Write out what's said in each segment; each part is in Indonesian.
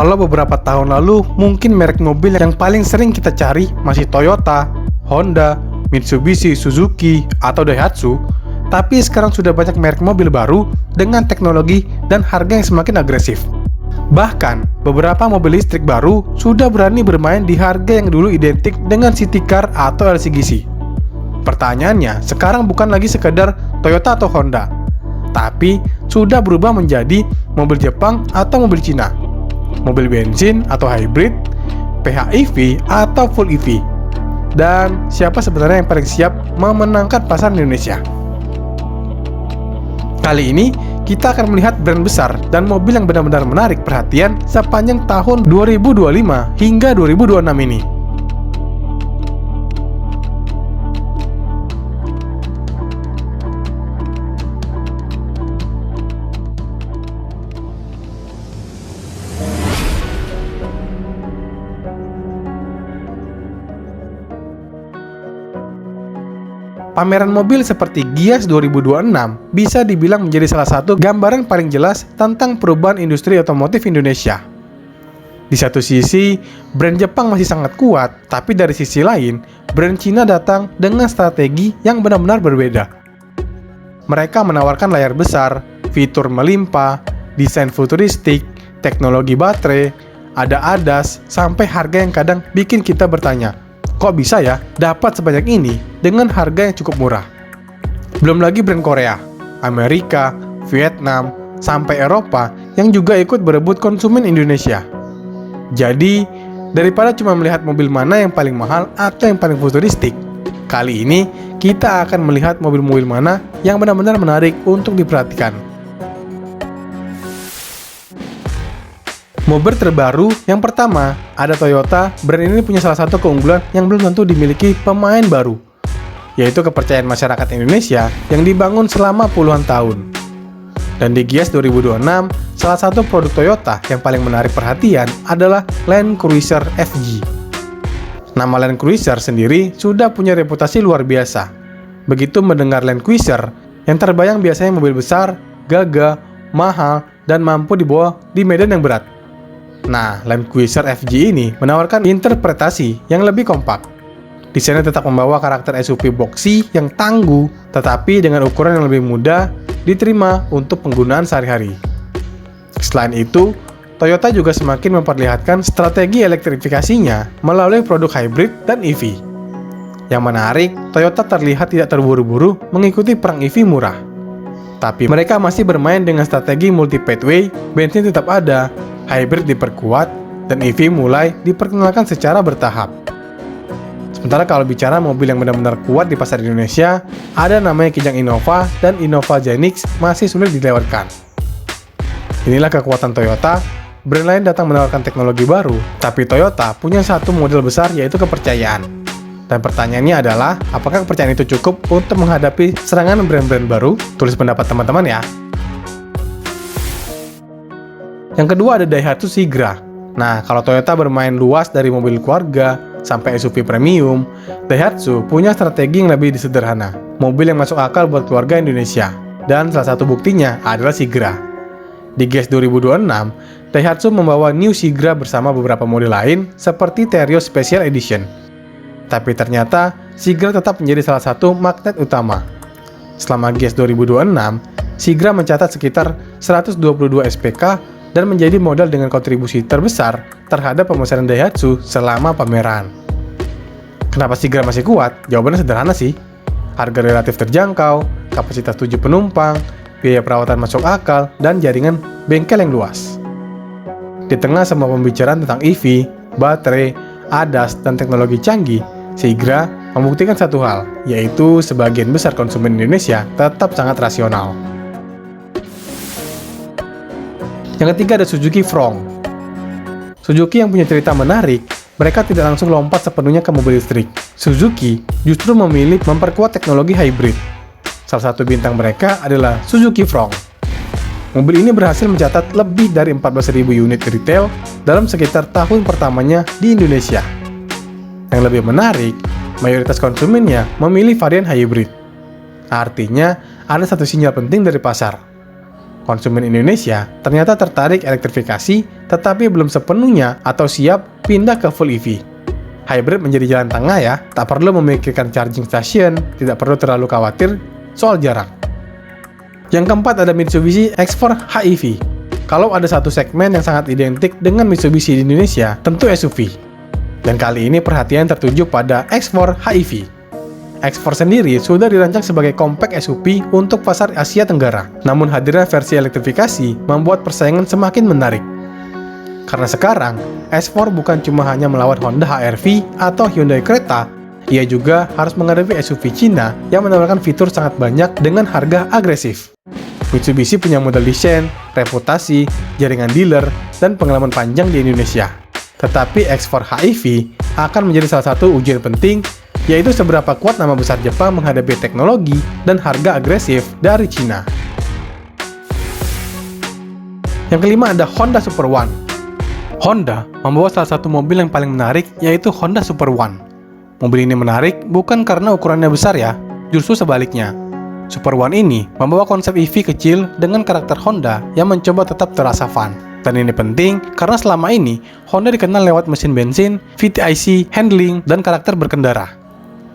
Kalau beberapa tahun lalu mungkin merek mobil yang paling sering kita cari masih Toyota, Honda, Mitsubishi, Suzuki, atau Daihatsu, tapi sekarang sudah banyak merek mobil baru dengan teknologi dan harga yang semakin agresif. Bahkan, beberapa mobil listrik baru sudah berani bermain di harga yang dulu identik dengan city car atau LCGC. Pertanyaannya, sekarang bukan lagi sekedar Toyota atau Honda, tapi sudah berubah menjadi mobil Jepang atau mobil Cina, mobil bensin atau hybrid, PHEV atau full EV. Dan siapa sebenarnya yang paling siap memenangkan pasar Indonesia? Kali ini, kita akan melihat brand besar dan mobil yang benar-benar menarik perhatian sepanjang tahun 2025 hingga 2026 ini. Pameran mobil seperti Gias 2026 bisa dibilang menjadi salah satu gambaran paling jelas tentang perubahan industri otomotif Indonesia. Di satu sisi, brand Jepang masih sangat kuat, tapi dari sisi lain, brand Cina datang dengan strategi yang benar-benar berbeda. Mereka menawarkan layar besar, fitur melimpah, desain futuristik, teknologi baterai, ada ADAS, sampai harga yang kadang bikin kita bertanya, kok bisa ya dapat sebanyak ini dengan harga yang cukup murah? Belum lagi brand Korea, Amerika, Vietnam, sampai Eropa yang juga ikut berebut konsumen Indonesia. Jadi, daripada cuma melihat mobil mana yang paling mahal atau yang paling futuristik, kali ini kita akan melihat mobil-mobil mana yang benar-benar menarik untuk diperhatikan. Mobil terbaru yang pertama, ada Toyota. Brand ini punya salah satu keunggulan yang belum tentu dimiliki pemain baru, yaitu kepercayaan masyarakat Indonesia yang dibangun selama puluhan tahun. Dan di Gias 2026, salah satu produk Toyota yang paling menarik perhatian adalah Land Cruiser FG. Nama Land Cruiser sendiri sudah punya reputasi luar biasa. Begitu mendengar Land Cruiser, yang terbayang biasanya mobil besar, gagah, mahal, dan mampu dibawa di medan yang berat. Nah, Land Cruiser FG ini menawarkan interpretasi yang lebih kompak. Desainnya tetap membawa karakter SUV boxy yang tangguh, tetapi dengan ukuran yang lebih mudah diterima untuk penggunaan sehari-hari. Selain itu, Toyota juga semakin memperlihatkan strategi elektrifikasinya melalui produk hybrid dan EV. Yang menarik, Toyota terlihat tidak terburu-buru mengikuti perang EV murah. Tapi mereka masih bermain dengan strategi multi-pathway, bensin tetap ada, hybrid diperkuat, dan EV mulai diperkenalkan secara bertahap. Sementara kalau bicara mobil yang benar-benar kuat di pasar Indonesia, ada namanya Kijang Innova dan Innova Zenix masih sulit dilewatkan. Inilah kekuatan Toyota. Brand lain datang menawarkan teknologi baru, tapi Toyota punya satu model besar, yaitu kepercayaan. Dan pertanyaannya adalah, apakah kepercayaan itu cukup untuk menghadapi serangan brand-brand baru? Tulis pendapat teman-teman ya. Yang kedua ada Daihatsu Sigra. Nah, kalau Toyota bermain luas dari mobil keluarga sampai SUV premium, Daihatsu punya strategi yang lebih sederhana, mobil yang masuk akal buat keluarga Indonesia. Dan salah satu buktinya adalah Sigra. Di Gias 2026, Daihatsu membawa New Sigra bersama beberapa model lain seperti Terrio Special Edition. Tapi ternyata Sigra tetap menjadi salah satu magnet utama. Selama Gias 2026, Sigra mencatat sekitar 122 SPK dan menjadi modal dengan kontribusi terbesar terhadap pemesanan Daihatsu selama pameran. Kenapa Sigra masih kuat? Jawabannya sederhana sih. Harga relatif terjangkau, kapasitas 7 penumpang, biaya perawatan masuk akal, dan jaringan bengkel yang luas. Di tengah semua pembicaraan tentang EV, baterai, ADAS, dan teknologi canggih, Sigra membuktikan satu hal, yaitu sebagian besar konsumen Indonesia tetap sangat rasional. Yang ketiga ada Suzuki Front. Suzuki yang punya cerita menarik, mereka tidak langsung lompat sepenuhnya ke mobil listrik. Suzuki justru memilih memperkuat teknologi hybrid. Salah satu bintang mereka adalah Suzuki Front. Mobil ini berhasil mencatat lebih dari 14.000 unit retail dalam sekitar tahun pertamanya di Indonesia. Yang lebih menarik, mayoritas konsumennya memilih varian hybrid. Artinya, ada satu sinyal penting dari pasar. Konsumen Indonesia ternyata tertarik elektrifikasi, tetapi belum sepenuhnya atau siap pindah ke full EV. Hybrid menjadi jalan tengah ya, tak perlu memikirkan charging station, tidak perlu terlalu khawatir soal jarak. Yang keempat ada Mitsubishi X4 HEV. Kalau ada satu segmen yang sangat identik dengan Mitsubishi di Indonesia, tentu SUV. Dan kali ini perhatian tertuju pada X4 HEV. X4 sendiri sudah dirancang sebagai compact SUV untuk pasar Asia Tenggara. Namun hadirnya versi elektrifikasi membuat persaingan semakin menarik. Karena sekarang, X4 bukan cuma hanya melawan Honda HR-V atau Hyundai Creta, ia juga harus menghadapi SUV Cina yang menawarkan fitur sangat banyak dengan harga agresif. Mitsubishi punya model desain, reputasi, jaringan dealer, dan pengalaman panjang di Indonesia. Tetapi X4 HEV akan menjadi salah satu ujian penting, yaitu seberapa kuat nama besar Jepang menghadapi teknologi dan harga agresif dari Cina. Yang kelima ada Honda Super One. Honda membawa salah satu mobil yang paling menarik, yaitu Honda Super One. Mobil ini menarik bukan karena ukurannya besar ya, justru sebaliknya. Super One ini membawa konsep EV kecil dengan karakter Honda yang mencoba tetap terasa fun. Dan ini penting karena selama ini Honda dikenal lewat mesin bensin, VTIC, handling, dan karakter berkendara.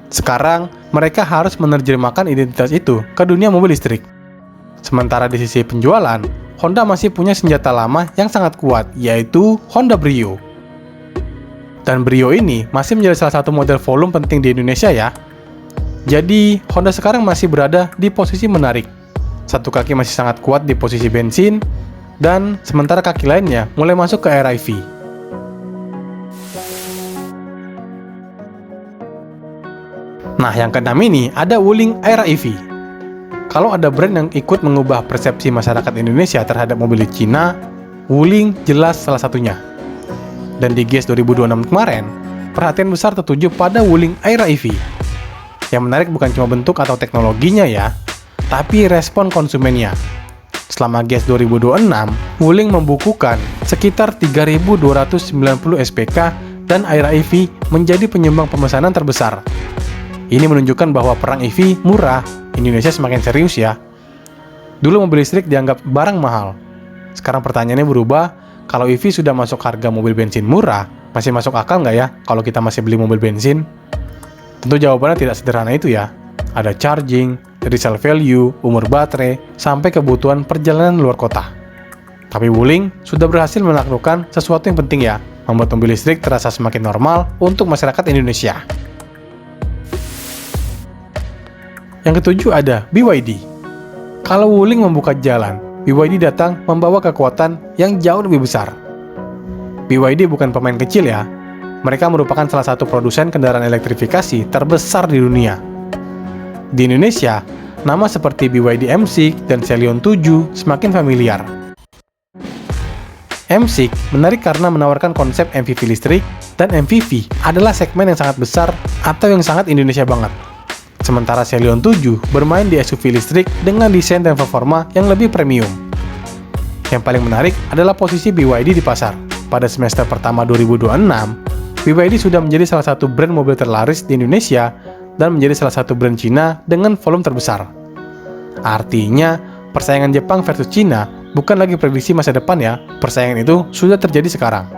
Sekarang, mereka harus menerjemahkan identitas itu ke dunia mobil listrik. Sementara di sisi penjualan, Honda masih punya senjata lama yang sangat kuat, yaitu Honda Brio. Dan Brio ini masih menjadi salah satu model volume penting di Indonesia ya. Jadi, Honda sekarang masih berada di posisi menarik. Satu kaki masih sangat kuat di posisi bensin, dan sementara kaki lainnya mulai masuk ke era EV. Nah, yang keenam ini ada Wuling era EV. Kalau ada brand yang ikut mengubah persepsi masyarakat Indonesia terhadap mobil di Cina, Wuling jelas salah satunya. Dan di GIES 2026 kemarin, perhatian besar tertuju pada Wuling era EV. Yang menarik bukan cuma bentuk atau teknologinya ya, tapi respon konsumennya. Selama GIES 2026, Wuling membukukan sekitar 3.290 SPK dan era EV menjadi penyumbang pemesanan terbesar. Ini menunjukkan bahwa perang EV murah, Indonesia semakin serius ya. Dulu mobil listrik dianggap barang mahal. Sekarang pertanyaannya berubah, kalau EV sudah masuk harga mobil bensin murah, masih masuk akal nggak ya kalau kita masih beli mobil bensin? Tentu jawabannya tidak sederhana itu ya. Ada charging, resale value, umur baterai, sampai kebutuhan perjalanan luar kota. Tapi Wuling sudah berhasil menaklukkan sesuatu yang penting ya, membuat mobil listrik terasa semakin normal untuk masyarakat Indonesia. Yang ketujuh ada BYD. Kalau Wuling membuka jalan, BYD datang membawa kekuatan yang jauh lebih besar. BYD bukan pemain kecil ya. Mereka merupakan salah satu produsen kendaraan elektrifikasi terbesar di dunia. Di Indonesia, nama seperti BYD M6 dan Celion 7 semakin familiar. M6 menarik karena menawarkan konsep MPV listrik, dan MPV adalah segmen yang sangat besar atau yang sangat Indonesia banget. Sementara Celion 7 bermain di SUV listrik dengan desain dan performa yang lebih premium. Yang paling menarik adalah posisi BYD di pasar. Pada semester pertama 2026, BYD sudah menjadi salah satu brand mobil terlaris di Indonesia dan menjadi salah satu brand Cina dengan volume terbesar. Artinya, persaingan Jepang versus Cina bukan lagi prediksi masa depan ya, persaingan itu sudah terjadi sekarang.